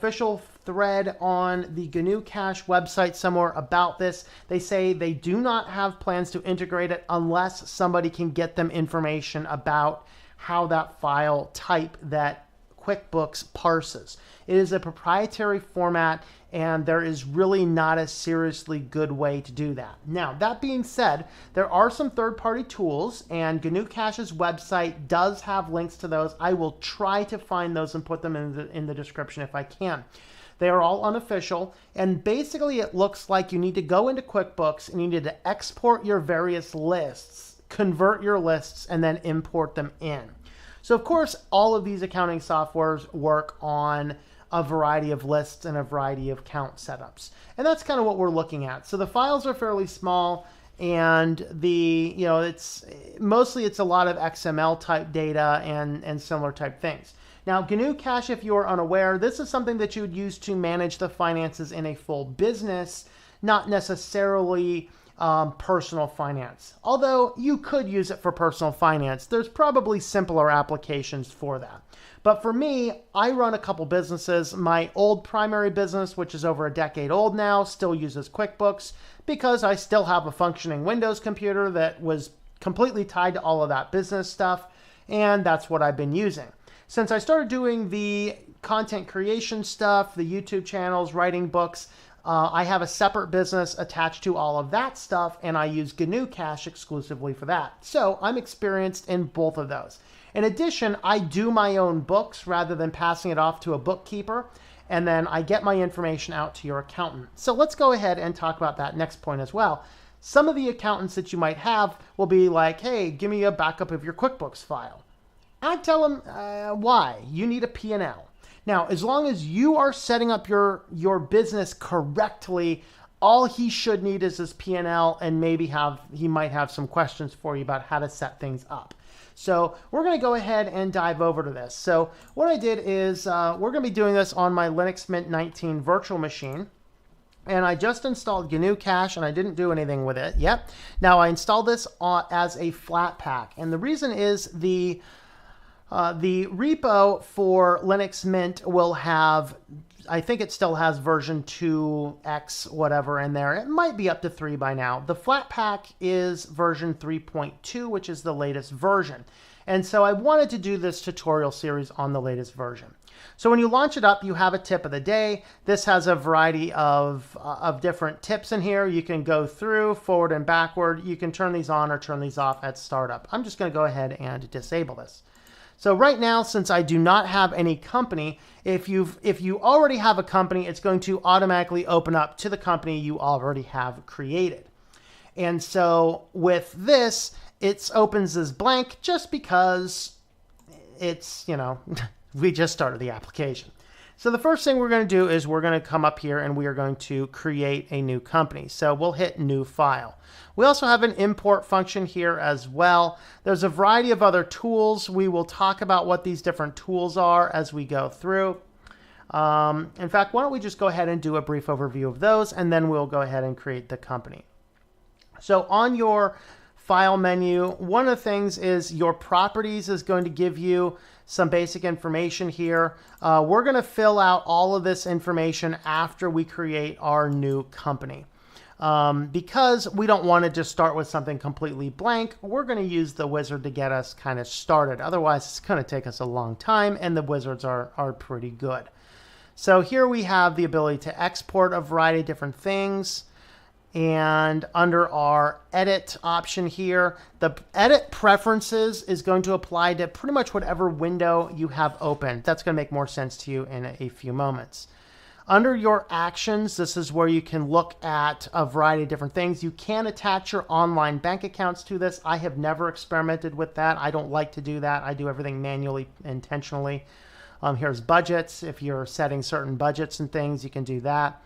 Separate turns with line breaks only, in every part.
official thread on the GNUCash website somewhere about this. They say they do not have plans to integrate it unless somebody can get them information about how that file type that QuickBooks parses. It is a proprietary format, and there is really not a seriously good way to do that. Now, that being said, there are some third-party tools, and GNUCash's website does have links to those. I will try to find those and put them in the description if I can. They are all unofficial, and basically it looks like you need to go into QuickBooks and you need to export your various lists, convert your lists, and then import them in. So of course, all of these accounting softwares work on a variety of lists and a variety of count setups. And that's kind of what we're looking at. So the files are fairly small, and it's a lot of XML type data and similar type things. Now, GNUCash, if you're unaware, this is something that you would use to manage the finances in a full business, not necessarily personal finance. Although you could use it for personal finance, there's probably simpler applications for that. But for me, I run a couple businesses. My old primary business, which is over a decade old now, still uses QuickBooks because I still have a functioning Windows computer that was completely tied to all of that business stuff, and that's what I've been using. Since I started doing the content creation stuff, the YouTube channels, writing books, I have a separate business attached to all of that stuff, and I use GNUCash exclusively for that. So I'm experienced in both of those. In addition, I do my own books rather than passing it off to a bookkeeper, and then I get my information out to your accountant. So let's go ahead and talk about that next point as well. Some of the accountants that you might have will be like, hey, give me a backup of your QuickBooks file. I tell them, why? You need a P&L. Now, as long as you are setting up your business correctly, all he should need is his P&L, and maybe he might have some questions for you about how to set things up. So we're going to go ahead and dive over to this. So what I did is we're going to be doing this on my Linux Mint 19 virtual machine. And I just installed GNUCash, and I didn't do anything with it yet. Now, I installed this as a flat pack. And the reason is the repo for Linux Mint will have, I think it still has version 2x whatever in there. It might be up to 3 by now. The Flatpak is version 3.2, which is the latest version. And so I wanted to do this tutorial series on the latest version. So when you launch it up, you have a tip of the day. This has a variety of different tips in here. You can go through forward and backward. You can turn these on or turn these off at startup. I'm just going to go ahead and disable this. So right now, since I do not have any company, if you already have a company, it's going to automatically open up to the company you already have created. And so with this, it opens as blank just because it's, we just started the application. So the first thing we're going to do is we're going to come up here and we are going to create a new company. So we'll hit new file. We also have an import function here as well. There's a variety of other tools. We will talk about what these different tools are as we go through. In fact, why don't we just go ahead and do a brief overview of those, and then we'll go ahead and create the company. So on your file menu, one of the things is your properties is going to give you some basic information here. We're going to fill out all of this information after we create our new company. Because we don't want to just start with something completely blank, we're going to use the wizard to get us kind of started. Otherwise, it's going to take us a long time, and the wizards are pretty good. So here we have the ability to export a variety of different things. And under our edit option here, the edit preferences is going to apply to pretty much whatever window you have open. That's going to make more sense to you in a few moments. Under your actions, this is where you can look at a variety of different things. You can attach your online bank accounts to this. I have never experimented with that. I don't like to do that. I do everything manually, intentionally. Here's budgets. If you're setting certain budgets and things, you can do that.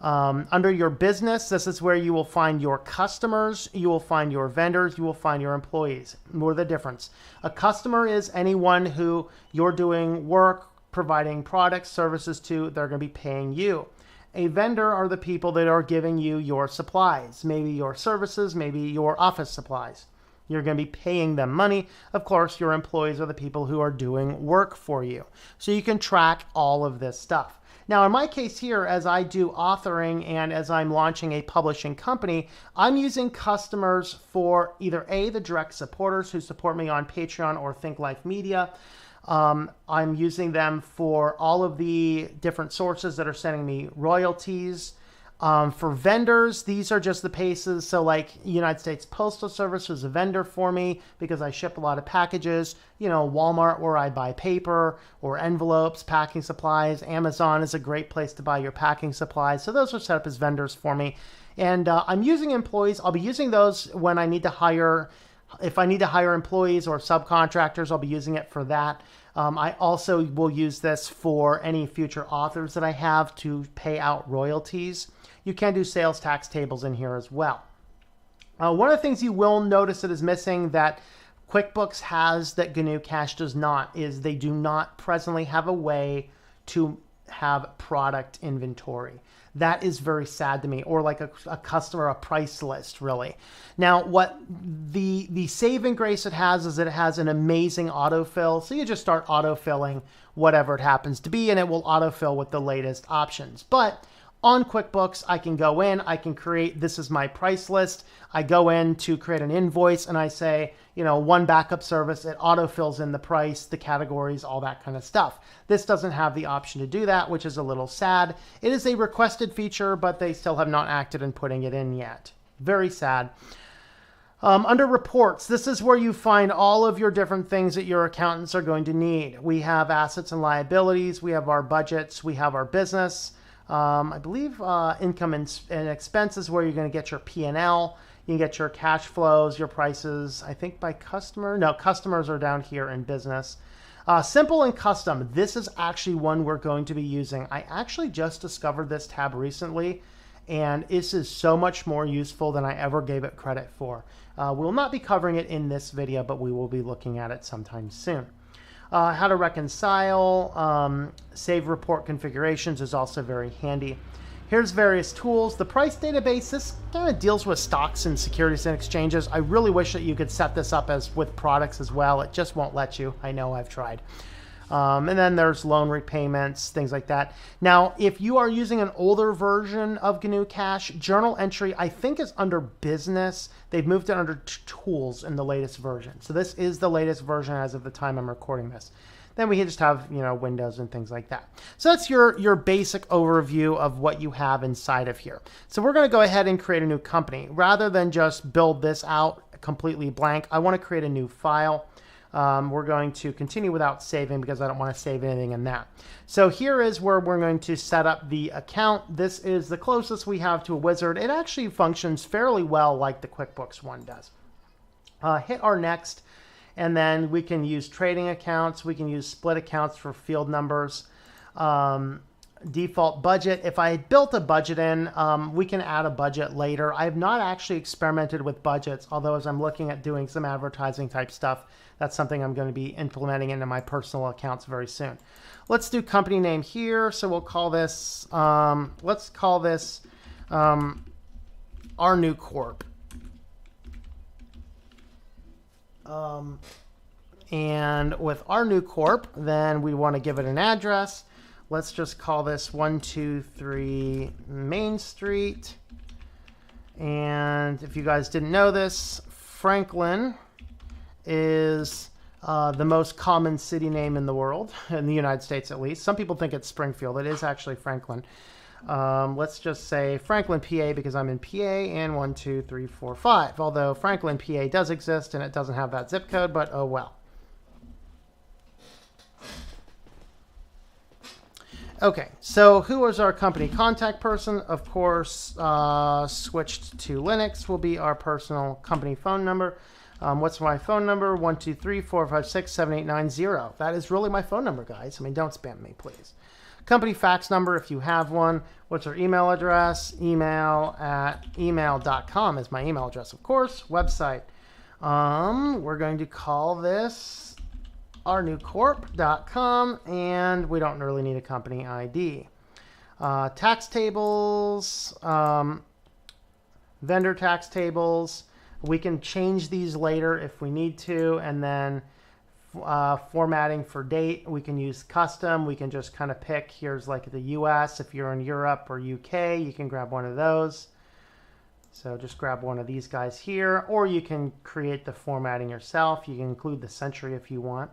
Under your business, this is where you will find your customers, you will find your vendors, you will find your employees. More the difference. A customer is anyone who you're doing work, providing products, services to, they're going to be paying you. A vendor are the people that are giving you your supplies, maybe your services, maybe your office supplies. You're going to be paying them money. Of course, your employees are the people who are doing work for you. So you can track all of this stuff. Now, in my case here, as I do authoring and as I'm launching a publishing company, I'm using customers for either A, the direct supporters who support me on Patreon or Think Life Media. I'm using them for all of the different sources that are sending me royalties. For vendors, these are just the places. So like United States Postal Service is a vendor for me because I ship a lot of packages. You know, Walmart, where I buy paper or envelopes, packing supplies. Amazon is a great place to buy your packing supplies. So those are set up as vendors for me. And I'm using employees. I'll be using those when I need to hire. If I need to hire employees or subcontractors, I'll be using it for that. I also will use this for any future authors that I have to pay out royalties. You can do sales tax tables in here as well. One of the things you will notice that is missing that QuickBooks has that GNUCash does not is they do not presently have a way to have product inventory. That is very sad to me, or like a customer, a price list, really. Now, what the saving grace it has is that it has an amazing autofill. So you just start autofilling whatever it happens to be, and it will autofill with the latest options. But on QuickBooks, I can go in, I can create, this is my price list. I go in to create an invoice and I say, you know, one backup service, it autofills in the price, the categories, all that kind of stuff. This doesn't have the option to do that, which is a little sad. It is a requested feature, but they still have not acted in putting it in yet. Very sad. Under reports, this is where you find all of your different things that your accountants are going to need. We have assets and liabilities, we have our budgets, we have our business. I believe income and expenses where you're going to get your P&L. You can get your cash flows, your prices, I think by customer. No, customers are down here in business. Simple and custom. This is actually one we're going to be using. I actually just discovered this tab recently, and this is so much more useful than I ever gave it credit for. We'll not be covering it in this video, but we will be looking at it sometime soon. How to reconcile, save report configurations is also very handy. Here's various tools. The price database, this kind of deals with stocks and securities and exchanges. I really wish that you could set this up as with products as well. It just won't let you. I know, I've tried. And then there's loan repayments, things like that. Now, if you are using an older version of GNUCash, journal entry, I think is under business. They've moved it under tools in the latest version. So this is the latest version as of the time I'm recording this. Then we can just have, you know, windows and things like that. So that's your basic overview of what you have inside of here. So we're going to go ahead and create a new company. Rather than just build this out completely blank, I want to create a new file. We're going to continue without saving because I don't want to save anything in that. So here is where we're going to set up the account. This is the closest we have to a wizard. It actually functions fairly well like the QuickBooks one does. Hit our next, and then we can use trading accounts. We can use split accounts for field numbers. Default budget. If I built a budget in, we can add a budget later. I have not actually experimented with budgets, although as I'm looking at doing some advertising type stuff, that's something I'm going to be implementing into my personal accounts very soon. Let's do company name here. So we'll call this, let's call this our new corp. And with our new corp, then we want to give it an address. Let's just call this 123 Main Street. And if you guys didn't know this, Franklin is the most common city name in the world, in the United States at least. Some people think it's Springfield. It is actually Franklin. Let's just say Franklin, PA, because I'm in PA, and 1, 2, 3, 4, 5. Although Franklin, PA does exist, and it doesn't have that zip code, but oh well. Okay, so who is our company contact person? Of course, switched to Linux will be our personal company phone number. What's my phone number? 123-456-7890. That is really my phone number, guys. I mean, don't spam me, please. Company fax number, if you have one. What's our email address? email@email.com is my email address, of course. Website. We're going to call this ournewcorp.com, and we don't really need a company ID. Tax tables, vendor tax tables. We can change these later if we need to, and then formatting for date. We can use custom. We can just kind of pick, here's like the US. If you're in Europe or UK, you can grab one of those. So just grab one of these guys here, or you can create the formatting yourself. You can include the century if you want.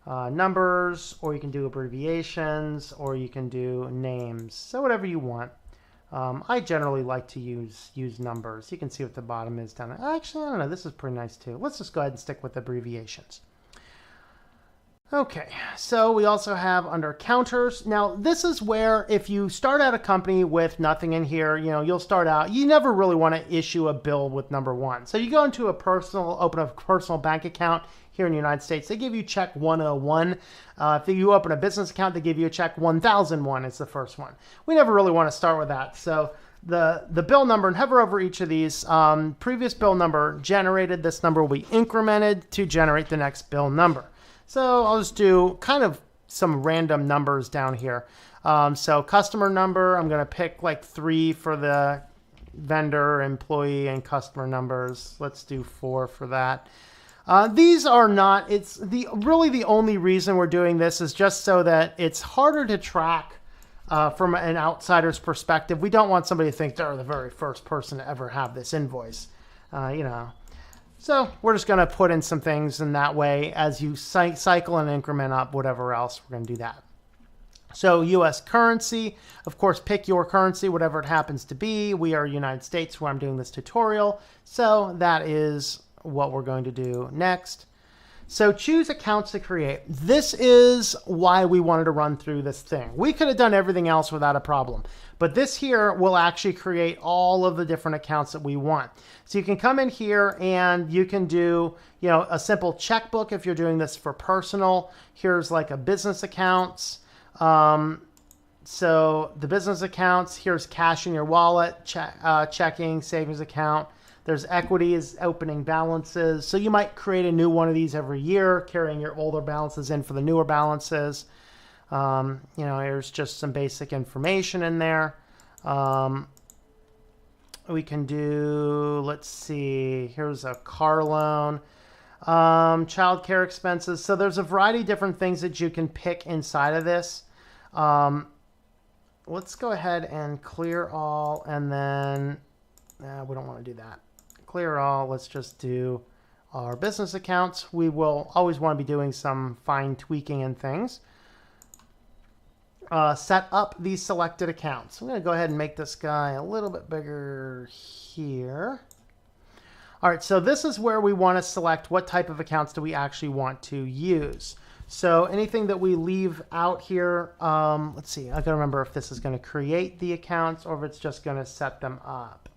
Numbers, or you can do abbreviations, or you can do names. So whatever you want. I generally like to use numbers. You can see what the bottom is down there. Actually, I don't know. This is pretty nice too. Let's just go ahead and stick with abbreviations. Okay, so we also have under counters. Now, this is where if you start out a company with nothing in here, you'll start out, you never really want to issue a bill with number 1. So you go into open a personal bank account here in the United States. They give you check 101. If you open a business account, they give you a check 1001 is the first one. We never really want to start with that. So the bill number, and hover over each of these, previous bill number generated, this number will be incremented to generate the next bill number. So I'll just do kind of some random numbers down here. So customer number, I'm going to pick like 3 for the vendor, employee, and customer numbers. Let's do 4 for that. These are not, really the only reason we're doing this is just so that it's harder to track from an outsider's perspective. We don't want somebody to think they're the very first person to ever have this invoice, So we're just going to put in some things in that way as you cycle and increment up whatever else, we're going to do that. So US currency, of course, pick your currency, whatever it happens to be. We are United States where I'm doing this tutorial. So that is what we're going to do next. So choose accounts to create. This is why we wanted to run through this thing. We could have done everything else without a problem, but this here will actually create all of the different accounts that we want. So you can come in here and you can do, a simple checkbook if you're doing this for personal. Here's like a business accounts. So the business accounts, here's cash in your wallet, checking, savings account. There's equities, opening balances. So you might create a new one of these every year, carrying your older balances in for the newer balances. Here's just some basic information in there. We can do, let's see, here's a car loan, child care expenses. So there's a variety of different things that you can pick inside of this. Let's go ahead and clear all, and then we don't want to do that. Clear all. Let's just do our business accounts. We will always want to be doing some fine tweaking and things. Set up these selected accounts. I'm going to go ahead and make this guy a little bit bigger here. All right, so this is where we want to select what type of accounts do we actually want to use. So anything that we leave out here, let's see, I got to remember if this is going to create the accounts or if it's just going to set them up.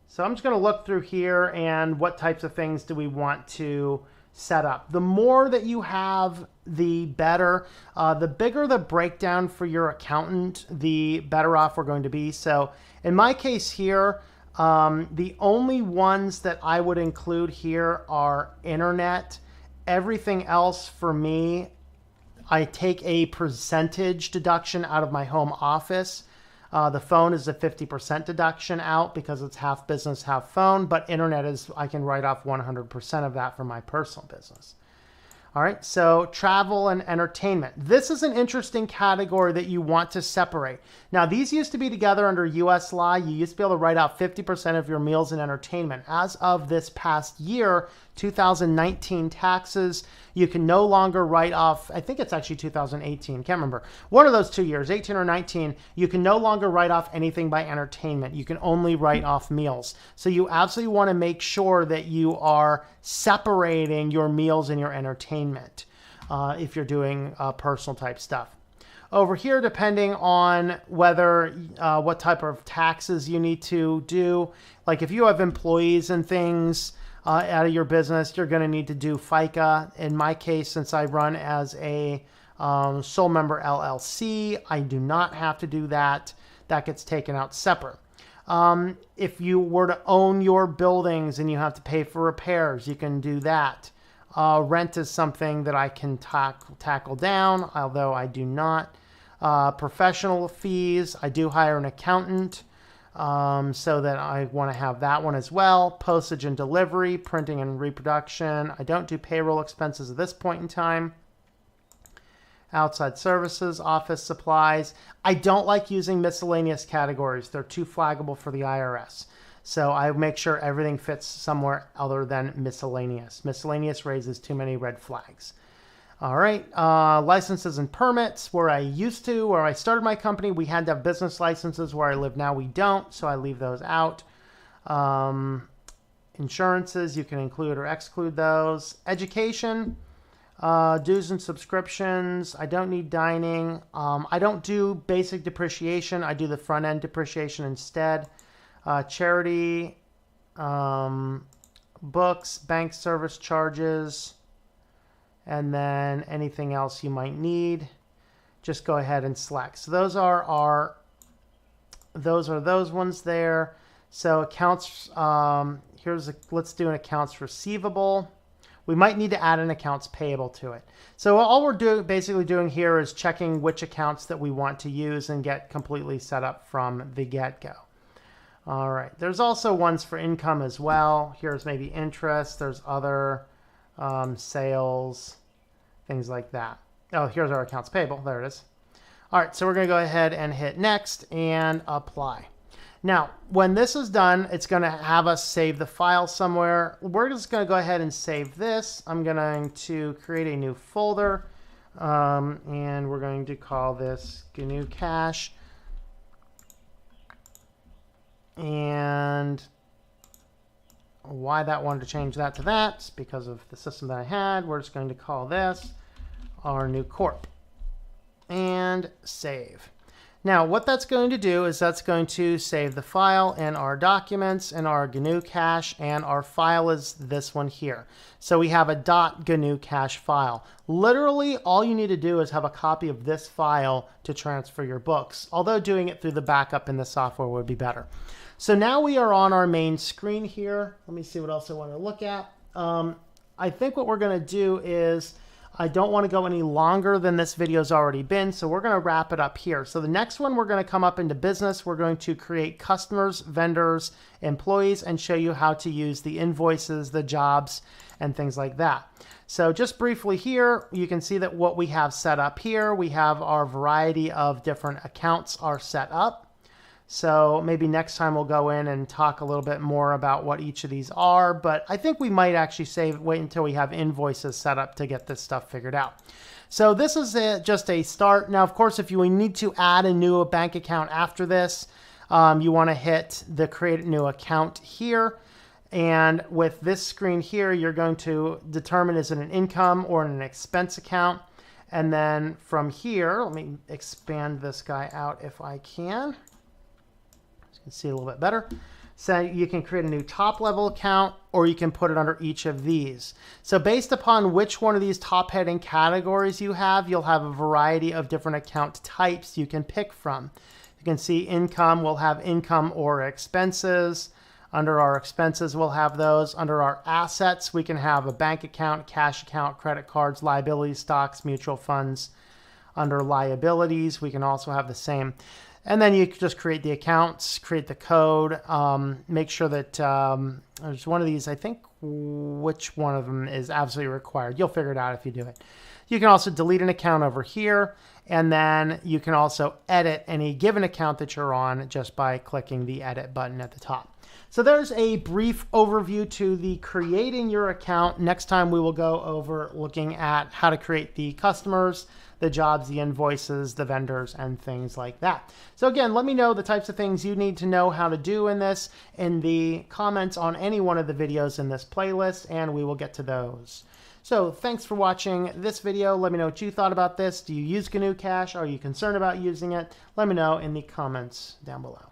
So I'm just going to look through here and what types of things do we want to set up. The more that you have, the better. The bigger the breakdown for your accountant, the better off we're going to be. So in my case here, the only ones that I would include here are internet. Everything else for me, I take a percentage deduction out of my home office. The phone is a 50% deduction out because it's half business, half phone, but internet is, I can write off 100% of that for my personal business. All right, so travel and entertainment. This is an interesting category that you want to separate. Now, these used to be together under US law. You used to be able to write out 50% of your meals and entertainment. As of this past year, 2019 taxes, you can no longer write off, I think it's actually 2018, can't remember. One of those 2 years, 18 or 19, you can no longer write off anything by entertainment. You can only write off meals. So you absolutely want to make sure that you are separating your meals and your entertainment if you're doing personal type stuff. Over here, depending on whether what type of taxes you need to do, like if you have employees and things out of your business, you're going to need to do FICA. In my case, since I run as a sole member LLC, I do not have to do that. That gets taken out separate. If you were to own your buildings and you have to pay for repairs, you can do that. Rent is something that I can tackle down, although I do not. Professional fees, I do hire an accountant. so that I want to have that one as well. Postage and delivery, printing and reproduction. I don't do payroll expenses at this point in time. Outside services, office supplies. I don't like using miscellaneous categories. They're too flaggable for the IRS. So I make sure everything fits somewhere other than miscellaneous. Miscellaneous raises too many red flags. All right, licenses and permits. Where I started my company, we had to have business licenses. Where I live now, we don't, so I leave those out. Insurances, you can include or exclude those. Education, dues and subscriptions. I don't need dining. I don't do basic depreciation. I do the front-end depreciation instead. Charity, books, bank service charges, and then anything else you might need, just go ahead and select. So those are those ones there. So accounts, let's do an accounts receivable. We might need to add an accounts payable to it. So all we're basically doing here is checking which accounts that we want to use and get completely set up from the get-go. All right, there's also ones for income as well. Here's maybe interest. There's other sales, things like that. Oh, here's our accounts payable. There it is. All right, so we're going to go ahead and hit next and apply. Now, when this is done, it's going to have us save the file somewhere. We're just going to go ahead and save this. I'm going to create a new folder, and we're going to call this GNUCash. And why that wanted to change that to that is because of the system that I had. We're just going to call this our new corp and save. Now what that's going to do is that's going to save the file and our documents and our GNUCash, and our file is this one here. So we have a .GNUCash file. Literally all you need to do is have a copy of this file to transfer your books, although doing it through the backup in the software would be better. So now we are on our main screen here. Let me see what else I want to look at. I think what we're going to do is, I don't want to go any longer than this video's already been, so we're going to wrap it up here. So the next one, we're going to come up into business. We're going to create customers, vendors, employees, and show you how to use the invoices, the jobs, and things like that. So just briefly here, you can see that what we have set up here, we have our variety of different accounts are set up. So maybe next time we'll go in and talk a little bit more about what each of these are, but I think we might actually wait until we have invoices set up to get this stuff figured out. So this is just a start. Now, of course, if you need to add a new bank account after this, you want to hit the create new account here. And with this screen here, you're going to determine is it an income or an expense account. And then from here, let me expand this guy out if I can. See a little bit better. So you can create a new top level account, or you can put it under each of these. So based upon which one of these top heading categories you have, you'll have a variety of different account types you can pick from. You can see income, we'll have income or expenses. Under our expenses, we'll have those. Under our assets, we can have a bank account, cash account, credit cards, liabilities, stocks, mutual funds. Under liabilities, we can also have the same. And then you just create the accounts, create the code, make sure that there's one of these, I think which one of them is absolutely required. You'll figure it out if you do it. You can also delete an account over here, and then you can also edit any given account that you're on just by clicking the edit button at the top. So there's a brief overview to the creating your account. Next time we will go over looking at how to create the customers, the jobs, the invoices, the vendors, and things like that. So again, let me know the types of things you need to know how to do in this in the comments on any one of the videos in this playlist, and we will get to those. So thanks for watching this video. Let me know what you thought about this. Do you use GNUCash? Are you concerned about using it? Let me know in the comments down below.